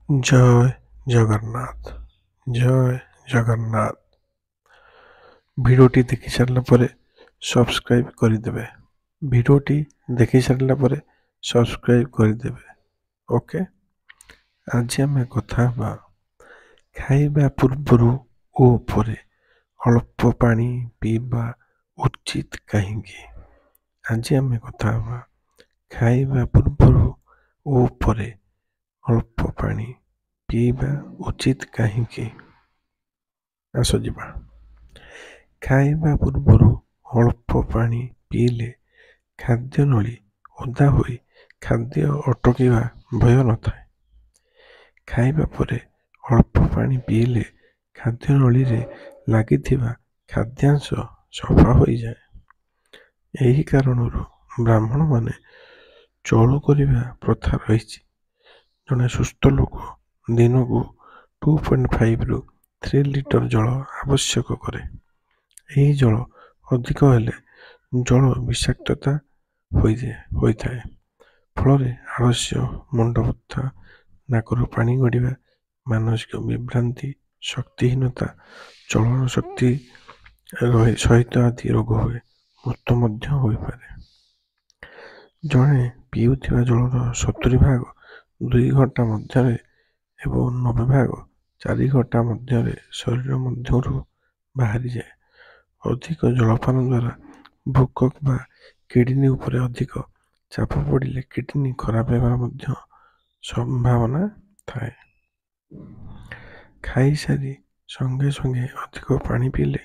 ଜୟ ଜଗନ୍ନାଥ। ଜୟ ଜଗନ୍ନାଥ। ଭିଡ଼ିଓଟି ଦେଖି ସାରିଲା ପରେ ସବସ୍କ୍ରାଇବ୍ କରିଦେବେ। ଭିଡ଼ିଓଟି ଦେଖି ସାରିଲା ପରେ ସବସ୍କ୍ରାଇବ୍ କରିଦେବେ। ଓକେ, ଆଜି ଆମେ କଥା ହେବା ଖାଇବା ପୂର୍ବରୁ ଓ ପରେ ଅଳ୍ପ ପାଣି ପିଇବା ଉଚିତ କାହିଁକି। ଆଜି ଆମେ କଥା ହେବା ଖାଇବା ପୂର୍ବରୁ ଓ ପରେ ଅଳ୍ପ ପାଣି ପିଇବା ଉଚିତ କାହିଁକି। ଆସ ଯିବା। ଖାଇବା ପୂର୍ବରୁ ଅଳ୍ପ ପାଣି ପିଇଲେ ଖାଦ୍ୟ ନଳୀ ଓଦା ହୋଇ ଖାଦ୍ୟ ଅଟକିବା ଭୟ ନଥାଏ। ଖାଇବା ପରେ ଅଳ୍ପ ପାଣି ପିଇଲେ ଖାଦ୍ୟ ନଳୀରେ ଲାଗିଥିବା ଖାଦ୍ୟାଂଶ ସଫା ହୋଇଯାଏ। ଏହି କାରଣରୁ ବ୍ରାହ୍ମଣମାନେ ଚଳୁ କରିବା ପ୍ରଥା ରହିଛି। ଜଣେ ସୁସ୍ଥ ଲୋକ ଦିନକୁ 2.5 ରୁ 3 ଲିଟର ଜଳ ଆବଶ୍ୟକ କରେ। ଏହି ଜଳ ଅଧିକ ହେଲେ ଜଳ ବିଷାକ୍ତତା ହୋଇଥାଏ। ଫଳରେ ଆଳସ୍ୟ, ମୁଣ୍ଡ ବଥା, ନାକରୁ ପାଣି ଗଡ଼ିବା, ମାନସିକ ବିଭ୍ରାନ୍ତି, ଶକ୍ତିହୀନତା, ଚଳନ ଶକ୍ତି ସହିତ ଆଦି ରୋଗ ହୁଏ। ମୃତ୍ୟୁ ମଧ୍ୟ ହୋଇପାରେ। ଜଣେ ପିଉଥିବା ଜଳର 70 ଭାଗ 2 ଘଣ୍ଟା ମଧ୍ୟରେ ଏବଂ 90 ଭାଗ 4 ଘଣ୍ଟା ମଧ୍ୟରେ ଶରୀର ମଧ୍ୟରୁ ବାହାରିଯାଏ। ଅଧିକ ଜଳପାନ ଦ୍ୱାରା ଭୋକ ବା କିଡନୀ ଉପରେ ଅଧିକ ଚାପ ପଡ଼ିଲେ କିଡନୀ ଖରାପ ହେବାର ମଧ୍ୟ ସମ୍ଭାବନା ଥାଏ। ଖାଇସାରି ସଙ୍ଗେ ସଙ୍ଗେ ଅଧିକ ପାଣି ପିଇଲେ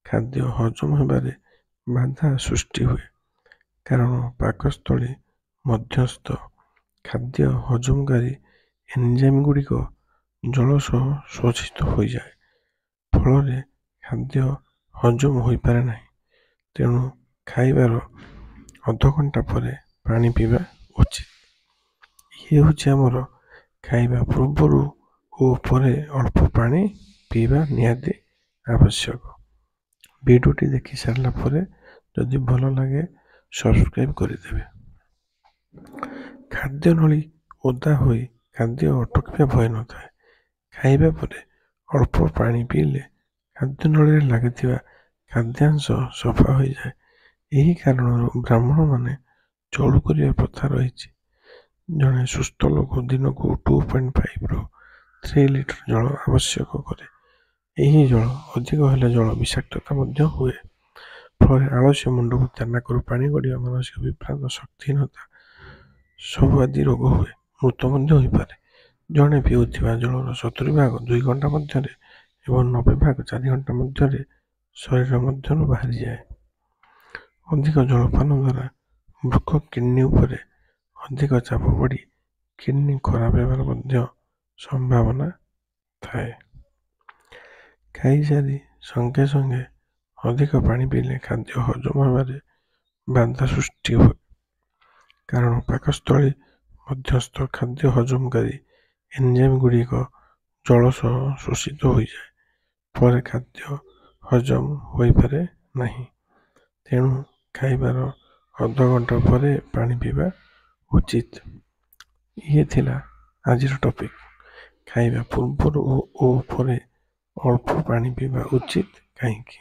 ଖାଦ୍ୟ ହଜମ ହେବାରେ ବାଧା ସୃଷ୍ଟି ହୁଏ। କାରଣ ପାକସ୍ଥଳୀ ମଧ୍ୟସ୍ଥ ଖାଦ୍ୟ ହଜମକାରୀ ଏନଜାଇମ୍ ଗୁଡ଼ିକ ଜଳ ସହ ଶୋଷିତ ହୋଇଯାଏ। ଫଳରେ ଖାଦ୍ୟ ହଜମ ହୋଇପାରେ ନାହିଁ। ତେଣୁ ଖାଇବାର ଅଧଘଣ୍ଟା ପରେ ପାଣି ପିଇବା ଉଚିତ। ଇଏ ହେଉଛି ଆମର ଖାଇବା ପୂର୍ବରୁ ଓ ପରେ ଅଳ୍ପ ପାଣି ପିଇବା ନିହାତି ଆବଶ୍ୟକ। ଭିଡ଼ିଓଟି ଦେଖି ସାରିଲା ପରେ ଯଦି ଭଲ ଲାଗେ ସବସ୍କ୍ରାଇବ୍ କରିଦେବେ। ଖାଦ୍ୟ ନଳୀ ଓଦା ହୋଇ ଖାଦ୍ୟ ଅଟକିବା ଭୟ ନଥାଏ। ଖାଇବା ପରେ ଅଳ୍ପ ପାଣି ପିଇଲେ ଖାଦ୍ୟ ନଳୀରେ ଲାଗିଥିବା ଖାଦ୍ୟାଂଶ ସଫା ହୋଇଯାଏ। ଏହି କାରଣରୁ ବ୍ରାହ୍ମଣମାନେ ଚଳୁ କରିବା ପ୍ରଥା ରହିଛି। ଜଣେ ସୁସ୍ଥ ଲୋକ ଦିନକୁ 2.5 ରୁ 3 ଲିଟର ଜଳ ଆବଶ୍ୟକ କରେ। ଏହି ଜଳ ଅଧିକ ହେଲେ ଜଳ ବିଷାକ୍ତତା ମଧ୍ୟ ହୁଏ। ଫଳରେ ଆଳସ୍ୟ, ମୁଣ୍ଡ ବଥା, ନାକରୁ ପାଣି ଗଡ଼ିବା, ମାନସିକ ବିଭ୍ରାନ୍ତ, ଶକ୍ତିହୀନତା ସବୁ ଆଦି ରୋଗ ହୁଏ। ମୃତ୍ୟୁ ମଧ୍ୟ ହୋଇପାରେ। ଜଣେ ପିଉଥିବା ଜଳର 70 ଭାଗ 2 ଘଣ୍ଟା ମଧ୍ୟରେ ଏବଂ 90 ଭାଗ 4 ଘଣ୍ଟା ମଧ୍ୟରେ ଶରୀର ମଧ୍ୟରୁ ବାହାରିଯାଏ। ଅଧିକ ଜଳପାନ ଦ୍ୱାରା ବୃକ୍କ କିଡନୀ ଉପରେ ଅଧିକ ଚାପ ପଡ଼ି କିଡନୀ ଖରାପ ହେବାର ମଧ୍ୟ ସମ୍ଭାବନା ଥାଏ। ଖାଇସାରି ସଙ୍ଗେ ସଙ୍ଗେ ଅଧିକ ପାଣି ପିଇଲେ ଖାଦ୍ୟ ହଜମ ହେବାରେ ବାଧା ସୃଷ୍ଟି ହୁଏ। କାରଣ ପାକସ୍ଥଳୀ ମଧ୍ୟସ୍ଥ ଖାଦ୍ୟ ହଜମକାରୀ ଏନଜାଇମ୍ ଗୁଡ଼ିକ ଜଳ ସହ ଶୋଷିତ ହୋଇଯାଏ। ଫଳରେ ଖାଦ୍ୟ ହଜମ ହୋଇପାରେ ନାହିଁ। ତେଣୁ ଖାଇବାର ଅଧଘଣ୍ଟା ପରେ ପାଣି ପିଇବା ଉଚିତ। ଇଏ ଥିଲା ଆଜିର ଟପିକ୍। ଖାଇବା ପୂର୍ବରୁ ଓ ପରେ ଅଳ୍ପ ପାଣି ପିଇବା ଉଚିତ କାହିଁକି।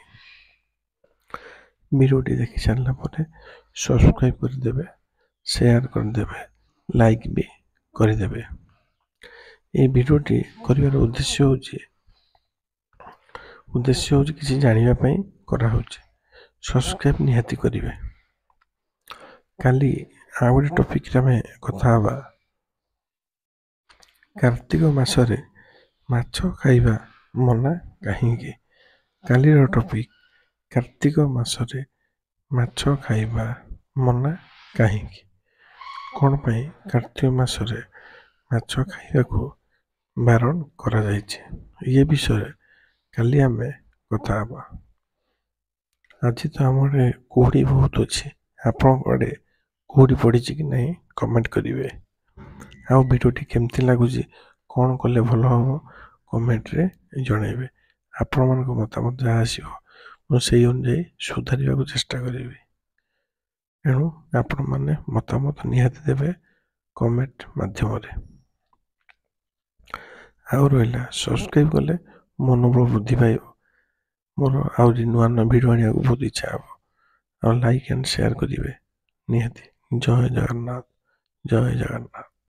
ଭିଡ଼ିଓଟି ଦେଖି ସାରିଲା ପରେ ସବସ୍କ୍ରାଇବ୍ କରିଦେବେ, ସେୟାର କରିଦେବେ, ଲାଇକ୍ ବି କରିଦେବେ। এই ଭିଡ଼ିଓଟି କରିବାର ଉଦ୍ଦେଶ୍ୟ ହେଉଛି କିଛି ଜାଣିବା ପାଇଁ କରାହେଉଛି। ସବସ୍କ୍ରାଇବ୍ ନିହାତି କରିବେ। କାଲି ଆଉ ଗୋଟେ ଟପିକ୍ରେ ଆମେ କଥା ହେବା କାର୍ତ୍ତିକ ମାସରେ ମାଛ ଖାଇବା ମନା କାହିଁକି। କାଲିର ଟପିକ୍ କାର୍ତ୍ତିକ ମାସରେ ମାଛ ଖାଇବା ମନା କାହିଁକି। କ'ଣ ପାଇଁ କାର୍ତ୍ତିକ ମାସରେ ମାଛ ଖାଇବାକୁ ବାରଣ କରାଯାଇଛି, ଏ ବିଷୟରେ କାଲି ଆମେ କଥା ହେବା। ଆଜି ତ ଆମ ଆଡ଼େ କୁହୁଡ଼ି ବହୁତ ଅଛି। ଆପଣଙ୍କ ଆଡ଼େ କୁହୁଡ଼ି ପଡ଼ିଛି କି ନାହିଁ କମେଣ୍ଟ କରିବେ। ଆଉ ଭିଡ଼ିଓଟି କେମିତି ଲାଗୁଛି, କ'ଣ କଲେ ଭଲ ହେବ କମେଣ୍ଟରେ ଜଣାଇବେ। ଆପଣମାନଙ୍କ ମତାମତ ଯାହା ଆସିବ ମୁଁ ସେଇ ଅନୁଯାୟୀ ସୁଧାରିବାକୁ ଚେଷ୍ଟା କରିବି। ଏଣୁ ଆପଣମାନେ ମତାମତ ନିହାତି ଦେବେ କମେଣ୍ଟ ମାଧ୍ୟମରେ। ଆଉ ରହିଲା ସବସ୍କ୍ରାଇବ୍ କଲେ ମନୋବଳ ବୃଦ୍ଧି ପାଇବ। ମୋର ଆହୁରି ନୂଆ ନୂଆ ଭିଡ଼ିଓ ଆଣିବାକୁ ବହୁତ ଇଚ୍ଛା ହେବ। ଆଉ ଲାଇକ୍ ଆଣ୍ଡ ସେୟାର କରିବେ ନିହାତି। ଜୟ ଜଗନ୍ନାଥ, ଜୟ ଜଗନ୍ନାଥ।